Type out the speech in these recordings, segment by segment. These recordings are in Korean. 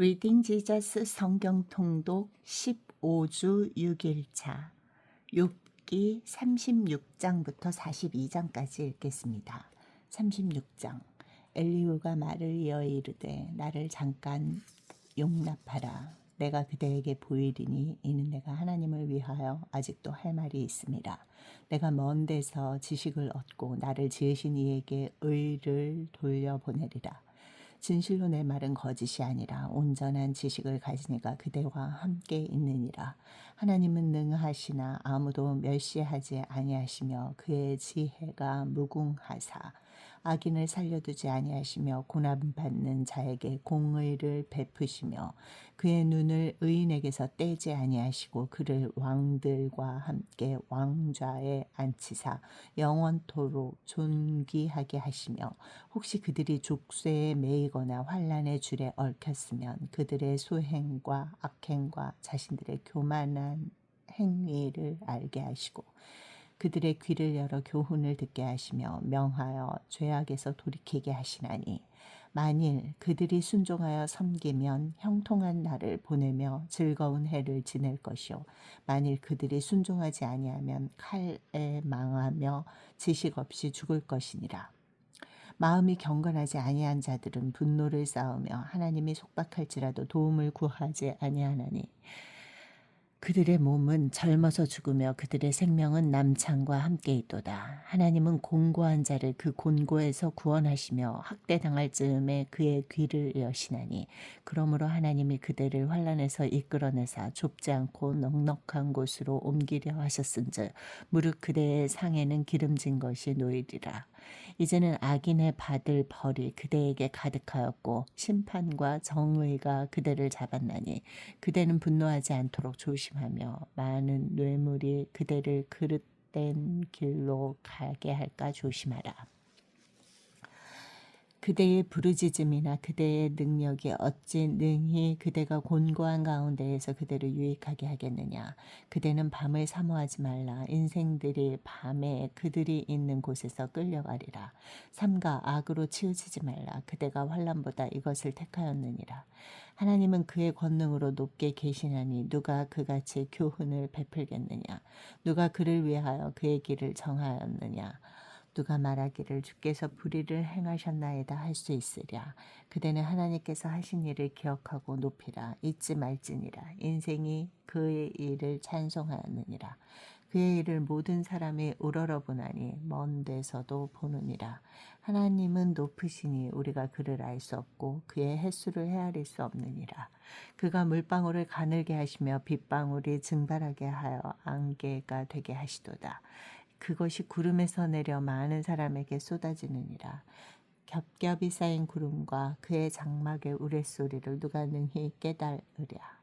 리딩 지저스 성경 통독 15주 6일차 욥기 36장부터 42장까지 읽겠습니다. 36장. 엘리후가 말을 이어 이르되 나를 잠깐 용납하라. 내가 그대에게 보이리니 이는 내가 하나님을 위하여 아직도 할 말이 있습니다. 내가 먼 데서 지식을 얻고 나를 지으신 이에게 의를 돌려보내리라. 진실로 내 말은 거짓이 아니라 온전한 지식을 가지니가 그대와 함께 있느니라. 하나님은 능하시나 아무도 멸시하지 아니하시며 그의 지혜가 무궁하사 악인을 살려두지 아니하시며 고난받는 자에게 공의를 베푸시며 그의 눈을 의인에게서 떼지 아니하시고 그를 왕들과 함께 왕좌에 앉히사 영원토록 존귀하게 하시며 혹시 그들이 족쇄에 매이거나 환난의 줄에 얽혔으면 그들의 소행과 악행과 자신들의 교만한 행위를 알게 하시고 그들의 귀를 열어 교훈을 듣게 하시며 명하여 죄악에서 돌이키게 하시나니 만일 그들이 순종하여 섬기면 형통한 날을 보내며 즐거운 해를 지낼 것이요 만일 그들이 순종하지 아니하면 칼에 망하며 지식 없이 죽을 것이니라. 마음이 경건하지 아니한 자들은 분노를 쌓으며 하나님이 속박할지라도 도움을 구하지 아니하나니 그들의 몸은 젊어서 죽으며 그들의 생명은 남창과 함께 있도다. 하나님은 곤고한 자를 그 곤고에서 구원하시며 학대당할 즈음에 그의 귀를 여시나니 그러므로 하나님이 그들을 환난에서 이끌어내사 좁지 않고 넉넉한 곳으로 옮기려 하셨은즉 무릇 그대의 상에는 기름진 것이 놓이리라. 이제는 악인의 받을 벌이 그대에게 가득하였고 심판과 정의가 그대를 잡았나니 그대는 분노하지 않도록 조심하며 많은 뇌물이 그대를 그릇된 길로 가게 할까 조심하라. 그대의 부르짖음이나 그대의 능력이 어찌 능히 그대가 곤고한 가운데에서 그대를 유익하게 하겠느냐. 그대는 밤을 사모하지 말라. 인생들이 밤에 그들이 있는 곳에서 끌려가리라. 삼가 악으로 치우치지 말라. 그대가 환난보다 이것을 택하였느니라. 하나님은 그의 권능으로 높게 계시나니 누가 그같이 교훈을 베풀겠느냐. 누가 그를 위하여 그의 길을 정하였느냐. 누가 말하기를 주께서 불의를 행하셨나이다 할 수 있으랴. 그대는 하나님께서 하신 일을 기억하고 높이라. 잊지 말지니라. 인생이 그의 일을 찬송하였느니라. 그의 일을 모든 사람이 우러러보나니 먼 데서도 보느니라. 하나님은 높으시니 우리가 그를 알 수 없고 그의 횟수를 헤아릴 수 없느니라. 그가 물방울을 가늘게 하시며 빗방울이 증발하게 하여 안개가 되게 하시도다. 그것이 구름에서 내려 많은 사람에게 쏟아지느니라. 겹겹이 쌓인 구름과 그의 장막의 우레소리를 누가 능히 깨달으랴.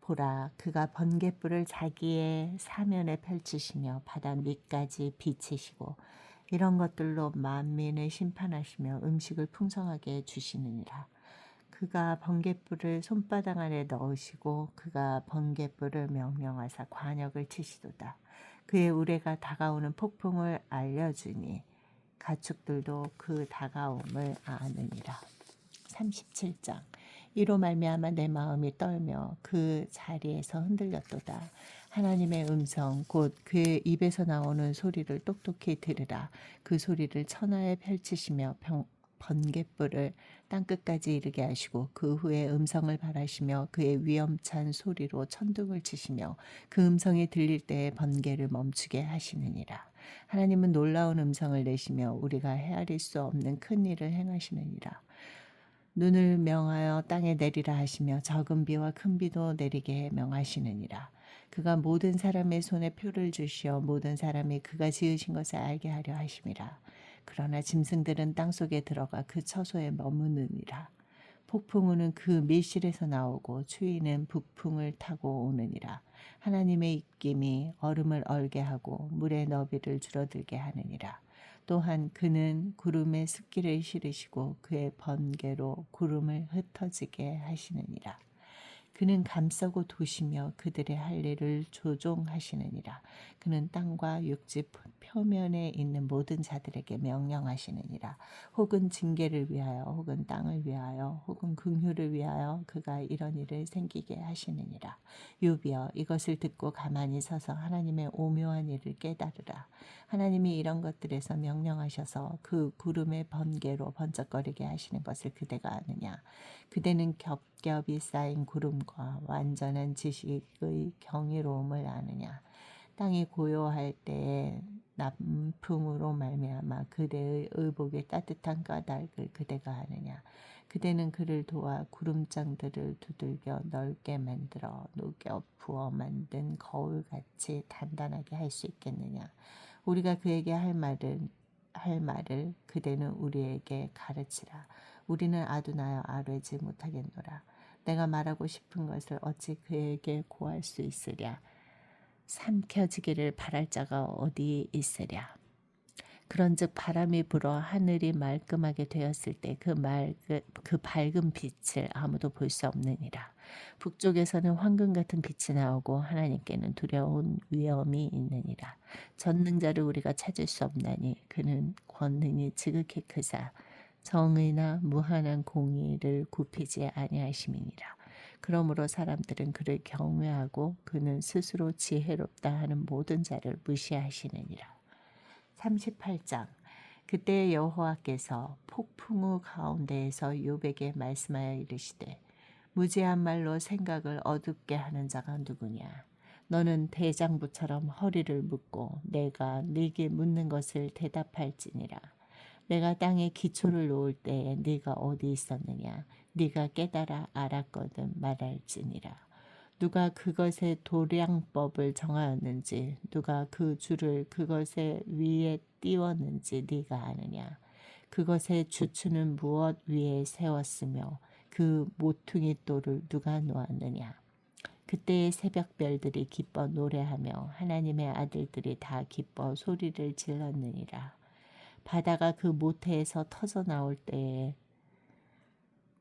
보라, 그가 번갯불을 자기의 사면에 펼치시며 바다 밑까지 비치시고 이런 것들로 만민을 심판하시며 음식을 풍성하게 주시느니라. 그가 번갯불을 손바닥 안에 넣으시고 그가 번갯불을 명령하사 관역을 치시도다. 그의 우레가 다가오는 폭풍을 알려주니 가축들도 그 다가옴을 아느니라. 37장. 이로 말미암아 내 마음이 떨며 그 자리에서 흔들렸도다. 하나님의 음성 곧 그의 입에서 나오는 소리를 똑똑히 들으라. 그 소리를 천하에 펼치시며 번갯불을 땅끝까지 이르게 하시고 그 후에 음성을 발하시며 그의 위엄찬 소리로 천둥을 치시며 그 음성이 들릴 때에 번개를 멈추게 하시느니라. 하나님은 놀라운 음성을 내시며 우리가 헤아릴 수 없는 큰 일을 행하시느니라. 눈을 명하여 땅에 내리라 하시며 적은 비와 큰 비도 내리게 명하시느니라. 그가 모든 사람의 손에 표를 주시어 모든 사람이 그가 지으신 것을 알게 하려 하심이라. 그러나 짐승들은 땅속에 들어가 그 처소에 머무느니라. 폭풍우는 그 밀실에서 나오고 추위는 북풍을 타고 오느니라. 하나님의 입김이 얼음을 얼게 하고 물의 너비를 줄어들게 하느니라. 또한 그는 구름에 습기를 실으시고 그의 번개로 구름을 흩어지게 하시느니라. 그는 감싸고 도시며 그들의 할 일을 조종하시느니라. 그는 땅과 육지 표면에 있는 모든 자들에게 명령하시느니라. 혹은 징계를 위하여 혹은 땅을 위하여 혹은 긍휼을 위하여 그가 이런 일을 생기게 하시느니라. 유비여 이것을 듣고 가만히 서서 하나님의 오묘한 일을 깨달으라. 하나님이 이런 것들에서 명령하셔서 그 구름의 번개로 번쩍거리게 하시는 것을 그대가 아느냐. 그대는 겹겹이 쌓인 구름과 완전한 지식의 경이로움을 아느냐. 땅이 고요할 때에 남풍으로 말미암아 그대의 의복의 따뜻한 까닭을 그대가 아느냐. 그대는 그를 도와 구름장들을 두들겨 넓게 만들어 녹여 부어 만든 거울같이 단단하게 할 수 있겠느냐. 우리가 그에게 할 말을 그대는 우리에게 가르치라. 우리는 아둔하여 아뢰지 못하겠노라. 내가 말하고 싶은 것을 어찌 그에게 고할 수 있으랴. 삼켜지기를 바랄 자가 어디 있으랴. 그런즉 바람이 불어 하늘이 말끔하게 되었을 때 그 밝은 빛을 아무도 볼 수 없느니라. 북쪽에서는 황금 같은 빛이 나오고 하나님께는 두려운 위엄이 있느니라. 전능자를 우리가 찾을 수 없나니 그는 권능이 지극히 크사 정의나 무한한 공의를 굽히지 아니하심이니라. 그러므로 사람들은 그를 경외하고 그는 스스로 지혜롭다 하는 모든 자를 무시하시느니라. 38장. 그때 여호와께서 폭풍우 가운데에서 욥에게 말씀하여 이르시되 무지한 말로 생각을 어둡게 하는 자가 누구냐. 너는 대장부처럼 허리를 묶고 내가 네게 묻는 것을 대답할지니라. 내가 땅에 기초를 놓을 때에 네가 어디 있었느냐. 네가 깨달아 알았거든 말할지니라. 누가 그것의 도량법을 정하였는지 누가 그 줄을 그것의 위에 띄웠는지 네가 아느냐. 그것의 주추는 무엇 위에 세웠으며 그 모퉁이 돌을 누가 놓았느냐. 그때의 새벽별들이 기뻐 노래하며 하나님의 아들들이 다 기뻐 소리를 질렀느니라. 바다가 그 모태에서 터져 나올 때에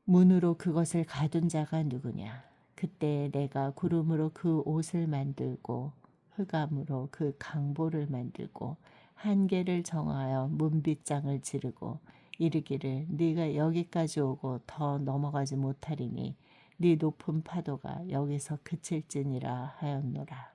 문으로 그것을 가둔 자가 누구냐. 그때 내가 구름으로 그 옷을 만들고 흑암으로 그 강보를 만들고 한계를 정하여 문빗장을 지르고 이르기를 네가 여기까지 오고 더 넘어가지 못하리니 네 높은 파도가 여기서 그칠지니라 하였노라.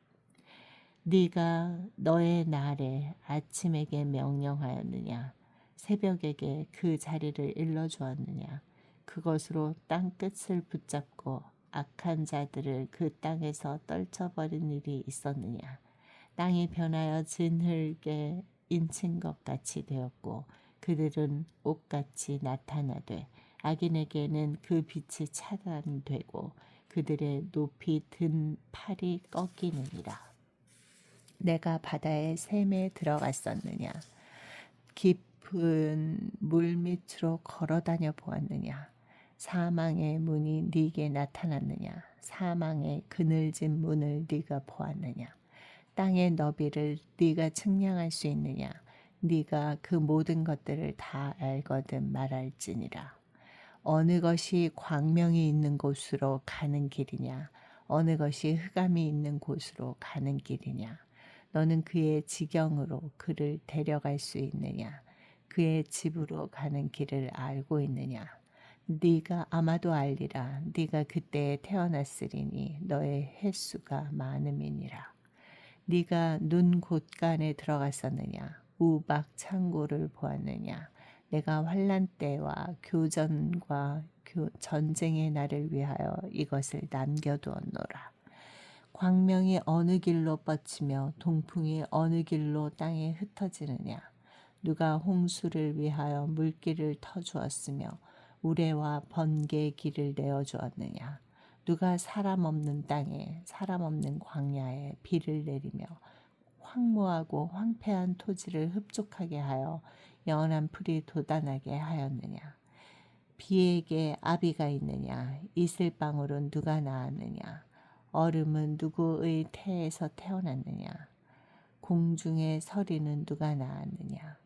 네가 너의 날에 아침에게 명령하였느냐. 새벽에게 그 자리를 일러주었느냐. 그것으로 땅 끝을 붙잡고 악한 자들을 그 땅에서 떨쳐버린 일이 있었느냐. 땅이 변하여 진흙에 인친 것 같이 되었고 그들은 옷같이 나타나되 악인에게는 그 빛이 차단되고 그들의 높이 든 팔이 꺾이느니라. 내가 바다의 샘에 들어갔었느냐. 깊은 물 밑으로 걸어다녀 보았느냐. 사망의 문이 네게 나타났느냐. 사망의 그늘진 문을 네가 보았느냐. 땅의 너비를 네가 측량할 수 있느냐. 네가 그 모든 것들을 다 알거든 말할지니라. 어느 것이 광명이 있는 곳으로 가는 길이냐. 어느 것이 흑암이 있는 곳으로 가는 길이냐. 너는 그의 지경으로 그를 데려갈 수 있느냐. 그의 집으로 가는 길을 알고 있느냐. 네가 아마도 알리라. 네가 그때에 태어났으리니 너의 횟수가 많음이니라. 네가 눈 곳간에 들어갔었느냐. 우박 창고를 보았느냐. 내가 환난 때와 교전과 전쟁의 날을 위하여 이것을 남겨두었노라. 광명이 어느 길로 뻗치며 동풍이 어느 길로 땅에 흩어지느냐. 누가 홍수를 위하여 물길을 터주었으며 우레와 번개의 길을 내어주었느냐. 누가 사람 없는 땅에 사람 없는 광야에 비를 내리며 황무하고 황폐한 토지를 흡족하게 하여 연한 풀이 돋아나게 하였느냐. 비에게 아비가 있느냐. 이슬방울은 누가 낳았느냐. 얼음은 누구의 태에서 태어났느냐. 공중의 서리는 누가 낳았느냐.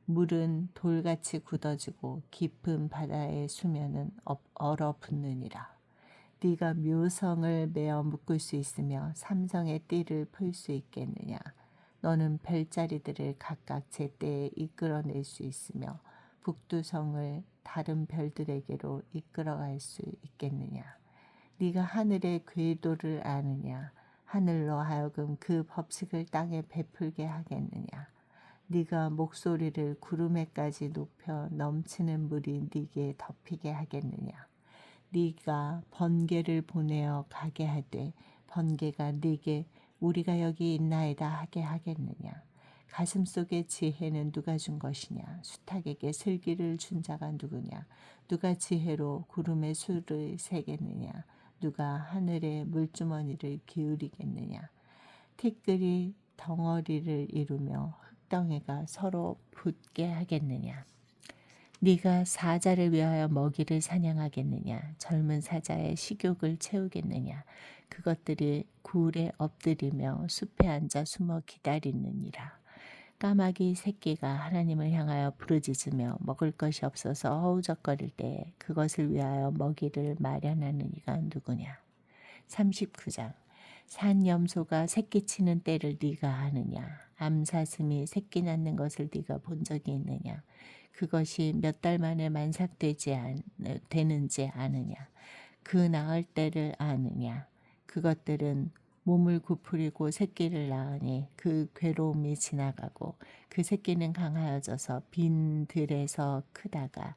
물은 돌같이 굳어지고 깊은 바다의 수면은 얼어붙느니라. 네가 묘성을 메어 묶을 수 있으며 삼성의 띠를 풀 수 있겠느냐. 너는 별자리들을 각각 제때에 이끌어낼 수 있으며 북두성을 다른 별들에게로 이끌어갈 수 있겠느냐. 네가 하늘의 궤도를 아느냐. 하늘로 하여금 그 법칙을 땅에 베풀게 하겠느냐. 네가 목소리를 구름에까지 높여 넘치는 물이 네게 덮이게 하겠느냐. 네가 번개를 보내어 가게 하되 번개가 네게 우리가 여기 있나이다 하게 하겠느냐. 가슴속의 지혜는 누가 준 것이냐. 수탉에게 슬기를 준 자가 누구냐. 누가 지혜로 구름의 수를 세겠느냐. 누가 하늘의 물주머니를 기울이겠느냐. 티끌이 덩어리를 이루며 흙덩이가 서로 붙게 하겠느냐. 네가 사자를 위하여 먹이를 사냥하겠느냐. 젊은 사자의 식욕을 채우겠느냐. 그것들이 굴에 엎드리며 숲에 앉아 숨어 기다리느니라. 까마귀 새끼가 하나님을 향하여 부르짖으며 먹을 것이 없어서 허우적거릴 때에 그것을 위하여 먹이를 마련하는 이가 누구냐. 39장. 산염소가 새끼치는 때를 네가 아느냐. 암사슴이 새끼 낳는 것을 네가 본 적이 있느냐. 그것이 몇 달 만에 되는지 아느냐. 그 낳을 때를 아느냐. 그것들은 몸을 구부리고 새끼를 낳으니 그 괴로움이 지나가고 그 새끼는 강하여져서 빈 들에서 크다가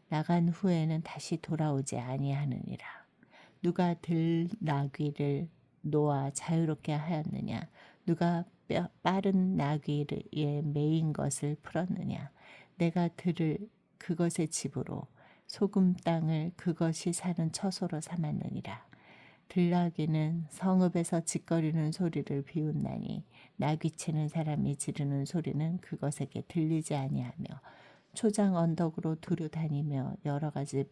나간 후에는 다시 돌아오지 아니하느니라. 누가 들나귀를 놓아 자유롭게 하였느냐. 누가 빠른 나귀에 매인 것을 풀었느냐. 내가 들을 그것의 집으로 소금 땅을 그것이 사는 처소로 삼았느니라. 들나귀는 성읍에서 짓거리는 소리를 비웃나니 나귀치는 사람이 지르는 소리는 그것에게 들리지 아니하며 초장 언덕으로 두루 다니며 여러 가지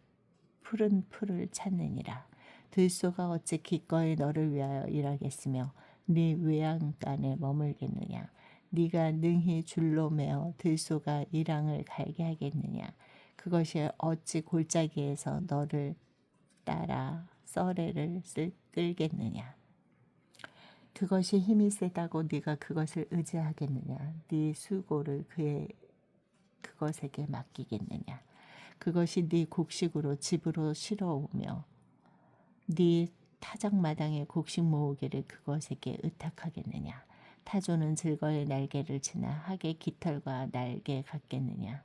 푸른 풀을 찾느니라. 들소가 어찌 기꺼이 너를 위하여 일하겠으며 네 외양간에 머물겠느냐. 네가 능히 줄로 매어 들소가 일항을 갈게 하겠느냐. 그것이 어찌 골짜기에서 너를 따라 썰애를 끌겠느냐. 그것이 힘이 세다고 네가 그것을 의지하겠느냐. 네 수고를 그것에게 맡기겠느냐. 그것이 네 곡식으로 집으로 실어오며 네 타작마당에 곡식 모으기를 그것에게 의탁하겠느냐. 타조는 즐거이 날개를 치나 학의 깃털과 날개 같겠느냐.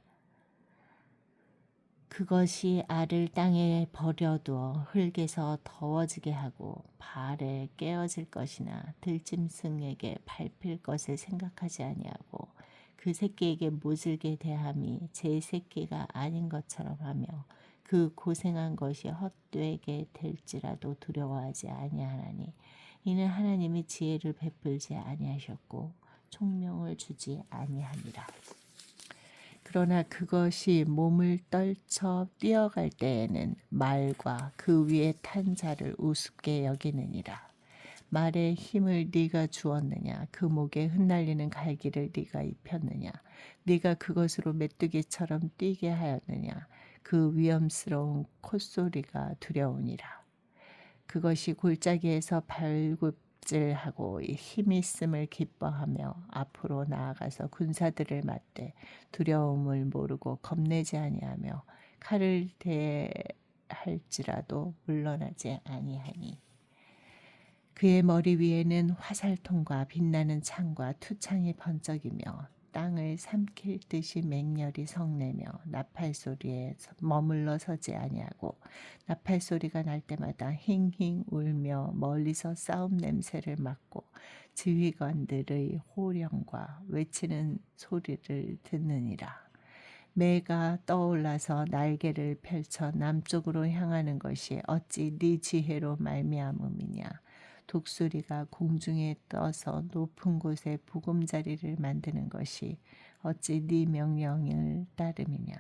그것이 알을 땅에 버려두어 흙에서 더워지게 하고 발에 깨어질 것이나 들짐승에게 밟힐 것을 생각하지 아니하고 그 새끼에게 모질게 대함이 제 새끼가 아닌 것처럼 하며 그 고생한 것이 헛되게 될지라도 두려워하지 아니하나니 이는 하나님이 지혜를 베풀지 아니하셨고 총명을 주지 아니하니라. 그러나 그것이 몸을 떨쳐 뛰어갈 때에는 말과 그 위에 탄 자를 우습게 여기느니라. 말의 힘을 네가 주었느냐. 그 목에 흩날리는 갈기를 네가 입혔느냐. 네가 그것으로 메뚜기처럼 뛰게 하였느냐. 그 위험스러운 콧소리가 두려우니라. 그것이 골짜기에서 발굽질하고 힘이 있음을 기뻐하며 앞으로 나아가서 군사들을 맞대 두려움을 모르고 겁내지 아니하며 칼을 대할지라도 물러나지 아니하니 그의 머리 위에는 화살통과 빛나는 창과 투창이 번쩍이며 땅을 삼킬 듯이 맹렬히 성내며 나팔 소리에 머물러 서지 아니하고 나팔 소리가 날 때마다 힝힝 울며 멀리서 싸움 냄새를 맡고 지휘관들의 호령과 외치는 소리를 듣느니라. 매가 떠올라서 날개를 펼쳐 남쪽으로 향하는 것이 어찌 네 지혜로 말미암음이냐. 독수리가 공중에 떠서 높은 곳에 보금자리를 만드는 것이 어찌 네 명령을 따름이냐.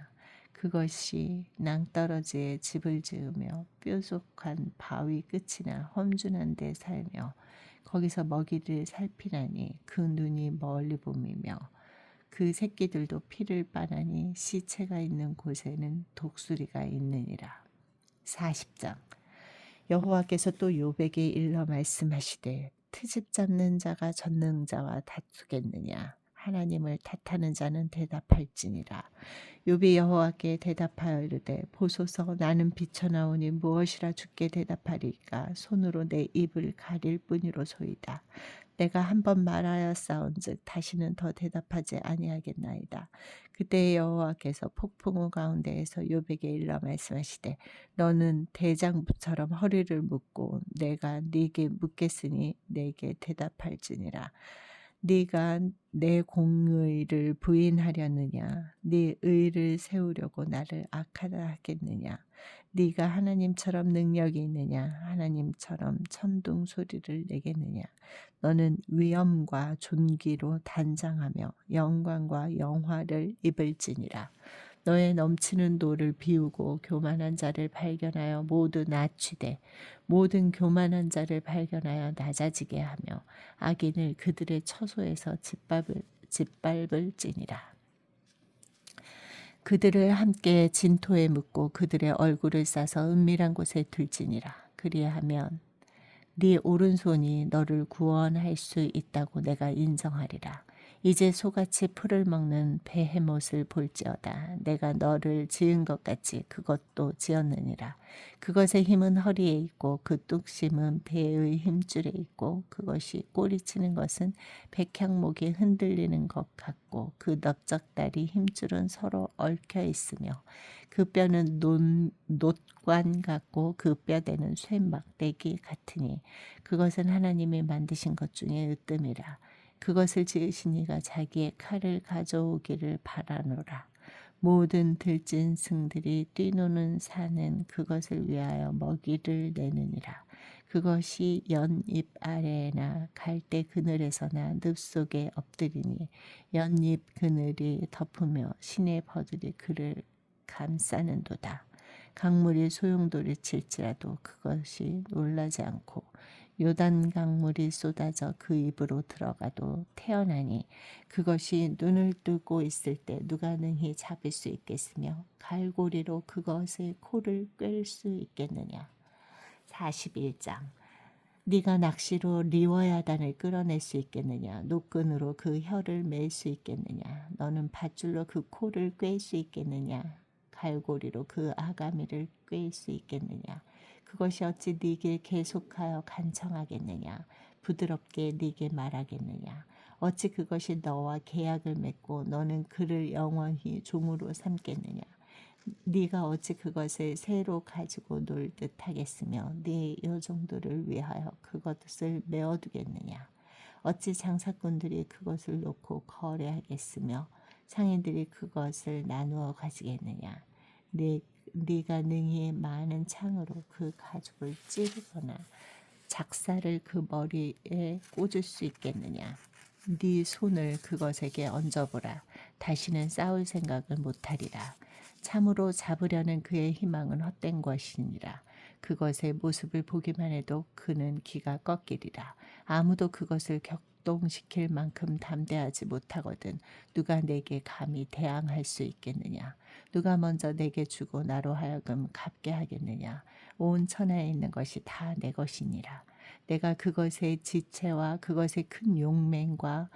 그것이 낭떠러지에 집을 지으며 뾰족한 바위 끝이나 험준한 데 살며 거기서 먹이를 살피나니 그 눈이 멀리 봄이며 그 새끼들도 피를 빠나니 시체가 있는 곳에는 독수리가 있느니라. 40장. 여호와께서 또 욥에게 일러 말씀하시되 트집 잡는 자가 전능자와 다투겠느냐 하나님을 탓하는 자는 대답할지니라. 욥이 여호와께 대답하여 이르되 보소서 나는 비쳐나오니 무엇이라 주께 대답하리까 손으로 내 입을 가릴 뿐이로소이다. 내가 한 번 말하였사온즉 다시는 더 대답하지 아니하겠나이다. 그때 여호와께서 폭풍우 가운데에서 욥에게 일러 말씀하시되 너는 대장부처럼 허리를 묶고 내가 네게 묻겠으니 내게 대답할지니라. 네가 내 공의를 부인하려느냐 네 의를 세우려고 나를 악하다 하겠느냐 네가 하나님처럼 능력이 있느냐 하나님처럼 천둥 소리를 내겠느냐 너는 위엄과 존귀로 단장하며 영광과 영화를 입을지니라. 너의 넘치는 노를 비우고 교만한 자를 발견하여 모두 낮추되 모든 교만한 자를 발견하여 낮아지게 하며 악인을 그들의 처소에서 짓밟을지니라. 그들을 함께 진토에 묻고 그들의 얼굴을 싸서 은밀한 곳에 둘지니라. 그리하면 네 오른손이 너를 구원할 수 있다고 내가 인정하리라. 이제 소같이 풀을 먹는 베헤못을 볼지어다. 내가 너를 지은 것 같이 그것도 지었느니라. 그것의 힘은 허리에 있고 그 뚝심은 배의 힘줄에 있고 그것이 꼬리치는 것은 백향목이 흔들리는 것 같고 그 넓적다리 힘줄은 서로 얽혀 있으며 그 뼈는 놋관 같고 그 뼈대는 쇠막대기 같으니 그것은 하나님이 만드신 것 중에 으뜸이라. 그것을 지으신 이가 자기의 칼을 가져오기를 바라노라. 모든 들진 승들이 뛰노는 산은 그것을 위하여 먹이를 내느니라. 그것이 연잎 아래나 갈대 그늘에서나 늪 속에 엎드리니 연잎 그늘이 덮으며 시내 버들이 그를 감싸는도다. 강물이 소용돌이 칠지라도 그것이 놀라지 않고 요단 강물이 쏟아져 그 입으로 들어가도 태어나니 그것이 눈을 뜨고 있을 때 누가 능히 잡을 수 있겠으며 갈고리로 그것의 코를 꿰을 수 있겠느냐. 41장 네가 낚시로 리워야단을 끌어낼 수 있겠느냐 노끈으로 그 혀를 맬 수 있겠느냐 너는 밧줄로 그 코를 꿰을 수 있겠느냐 갈고리로 그 아가미를 꿰을 수 있겠느냐 그것이 어찌 네게 계속하여 간청하겠느냐 부드럽게 네게 말하겠느냐 어찌 그것이 너와 계약을 맺고 너는 그를 영원히 종으로 삼겠느냐 네가 어찌 그것을 새로 가지고 놀 듯하겠으며 네 여종들을 위하여 그것을 메어두겠느냐 어찌 장사꾼들이 그것을 놓고 거래하겠으며 상인들이 그것을 나누어 가지겠느냐 네가 능히 많은 창으로 그 가죽을 찌르거나 작사를 그 머리에 꽂을 수 있겠느냐 네 손을 그것에게 얹어보라 다시는 싸울 생각을 못하리라 참으로 잡으려는 그의 희망은 헛된 것이니라 그것의 모습을 보기만 해도 그는 기가 꺾이리라 아무도 그것을 격동시킬 만큼 담대하지 못하거든 누가 내게 감히 대항할 수 있겠느냐 누가 먼저 내게 주고 나로 하여금 갚게 하겠느냐 온 천하에 있는 것이 다 내 것이니라 내가 그것의 지체와 그것의 큰 용맹과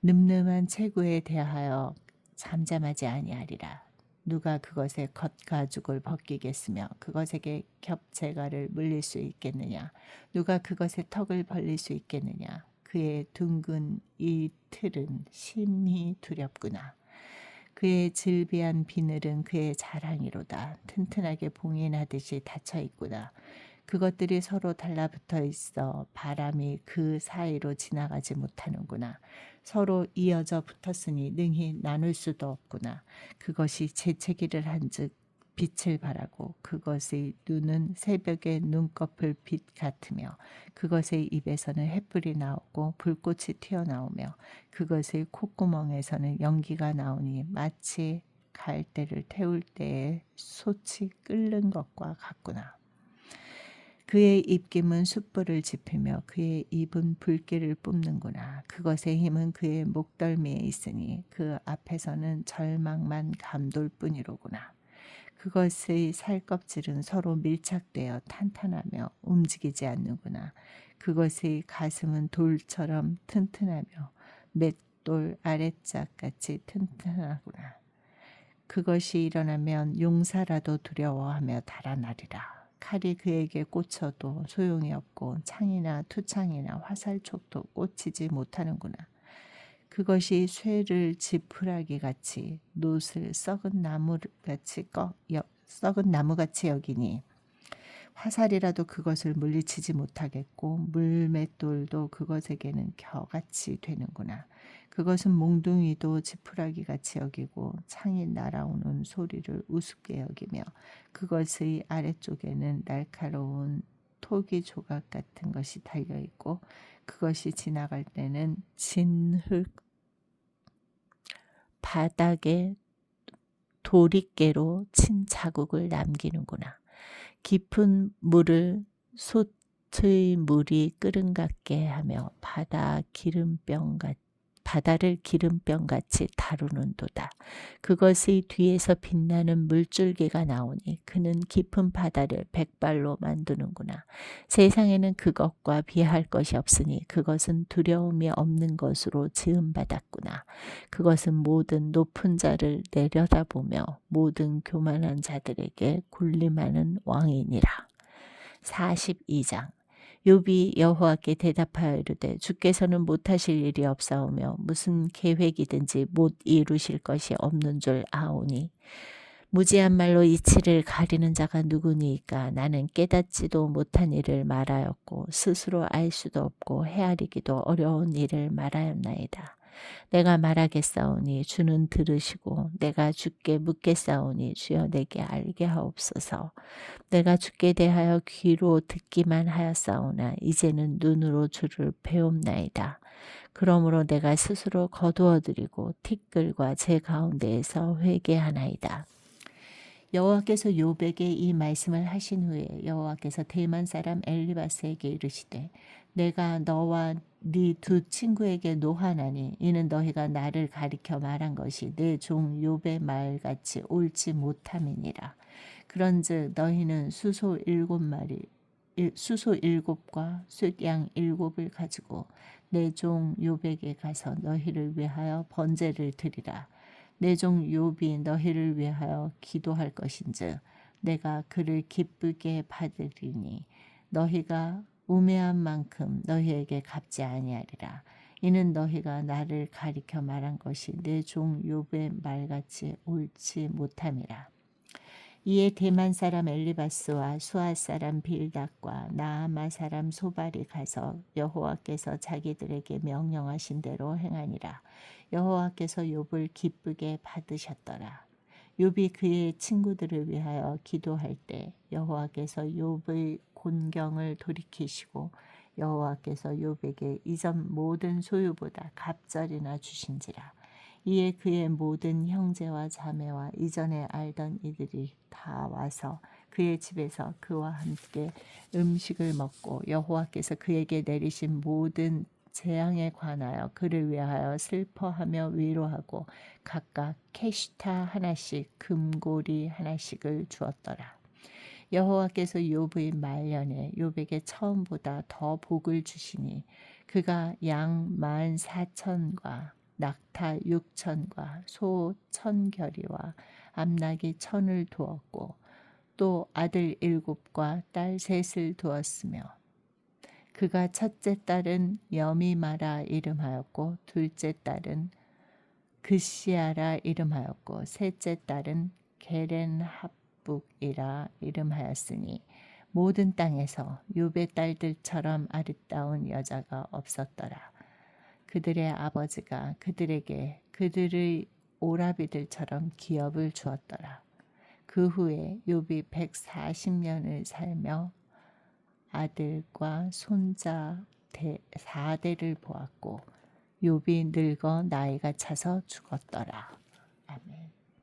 늠름한 체구에 대하여 잠잠하지 아니하리라 누가 그것의 겉가죽을 벗기겠으며 그것에게 겹체가를 물릴 수 있겠느냐 누가 그것의 턱을 벌릴 수 있겠느냐 그의 둥근 이 틀은 심히 두렵구나 그의 질비한 비늘은 그의 자랑이로다 튼튼하게 봉인하듯이 닫혀 있구나 그것들이 서로 달라붙어 있어 바람이 그 사이로 지나가지 못하는구나. 서로 이어져 붙었으니 능히 나눌 수도 없구나. 그것이 재채기를 한즉 빛을 발하고 그것의 눈은 새벽의 눈꺼풀 빛 같으며 그것의 입에서는 햇불이 나오고 불꽃이 튀어나오며 그것의 콧구멍에서는 연기가 나오니 마치 갈대를 태울 때에 솥이 끓는 것과 같구나. 그의 입김은 숯불을 지피며 그의 입은 불길을 뿜는구나. 그것의 힘은 그의 목덜미에 있으니 그 앞에서는 절망만 감돌 뿐이로구나. 그것의 살껍질은 서로 밀착되어 탄탄하며 움직이지 않는구나. 그것의 가슴은 돌처럼 튼튼하며 맷돌 아래짝같이 튼튼하구나. 그것이 일어나면 용사라도 두려워하며 달아나리라. 칼이 그에게 꽂혀도 소용이 없고 창이나 투창이나 화살촉도 꽂히지 못하는구나. 그것이 쇠를 지푸라기 같이 놋을 썩은 나무같이 여기니 화살이라도 그것을 물리치지 못하겠고 물맷돌도 그것에게는 겨같이 되는구나. 그것은 몽둥이도 지푸라기 같이 여기고 창이 날아오는 소리를 우습게 여기며 그것의 아래쪽에는 날카로운 토기 조각 같은 것이 달려있고 그것이 지나갈 때는 진흙 바닥에 도리깨로 친 자국을 남기는구나. 깊은 물을 솥의 물이 끓은 같게 하며 바다를 기름병같이 다루는도다. 그것의 뒤에서 빛나는 물줄기가 나오니 그는 깊은 바다를 백발로 만드는구나. 세상에는 그것과 비할 것이 없으니 그것은 두려움이 없는 것으로 지음받았구나. 그것은 모든 높은 자를 내려다보며 모든 교만한 자들에게 군림하는 왕이니라. 42장. 욥이 여호와께 대답하여 이르되 주께서는 못하실 일이 없사오며 무슨 계획이든지 못 이루실 것이 없는 줄 아오니 무지한 말로 이치를 가리는 자가 누구니이까. 나는 깨닫지도 못한 일을 말하였고 스스로 알 수도 없고 헤아리기도 어려운 일을 말하였나이다. 내가 말하겠사오니 주는 들으시고 내가 주께 묻겠사오니 주여 내게 알게 하옵소서. 내가 주께 대하여 귀로 듣기만 하였사오나 이제는 눈으로 주를 배움나이다. 그러므로 내가 스스로 거두어드리고 티끌과 제 가운데에서 회개하나이다. 여호와께서 욥에게 이 말씀을 하신 후에 여호와께서 대만 사람 엘리바스에게 이르시되 내가 너와 네 두 친구에게 노하나니 이는 너희가 나를 가리켜 말한 것이 내 종 욥의 말같이 옳지 못함이니라. 그런즉 너희는 수소 7과 숫양 7을 가지고 내 종 욥에게 가서 너희를 위하여 번제를 드리라. 내 종 욥이 너희를 위하여 기도할 것인즉 내가 그를 기쁘게 받으리니 너희가 우매한 만큼 너희에게 갚지 아니하리라. 이는 너희가 나를 가리켜 말한 것이 내 종 욥의 말같이 옳지 못함이라. 이에 대만 사람 엘리바스와 수아 사람 빌닷과 나아마 사람 소발이 가서 여호와께서 자기들에게 명령하신 대로 행하니라. 여호와께서 욥을 기쁘게 받으셨더라. 욥이 그의 친구들을 위하여 기도할 때 여호와께서 욥의 곤경을 돌이키시고 여호와께서 욥에게 이전 모든 소유보다 갑절이나 주신지라. 이에 그의 모든 형제와 자매와 이전에 알던 이들이 다 와서 그의 집에서 그와 함께 음식을 먹고 여호와께서 그에게 내리신 모든 재앙에 관하여 그를 위하여 슬퍼하며 위로하고 각각 캐시타 하나씩 금고리 하나씩을 주었더라. 여호와께서 욥의 말년에 욥에게 처음보다 더 복을 주시니 그가 양 14,000과 낙타 6,000과 소 1,000결이와 암나귀 1,000을 두었고 또 아들 7과 딸 3을 두었으며 그가 첫째 딸은 여미마라 이름하였고 둘째 딸은 그시아라 이름하였고 셋째 딸은 게렌합북이라 이름하였으니 모든 땅에서 욥의 딸들처럼 아름다운 여자가 없었더라. 그들의 아버지가 그들에게 그들의 오라비들처럼 기업을 주었더라. 그 후에 욥이 140년을 살며 아들과 손자 4대를 보았고 욥이 늙어 나이가 차서 죽었더라.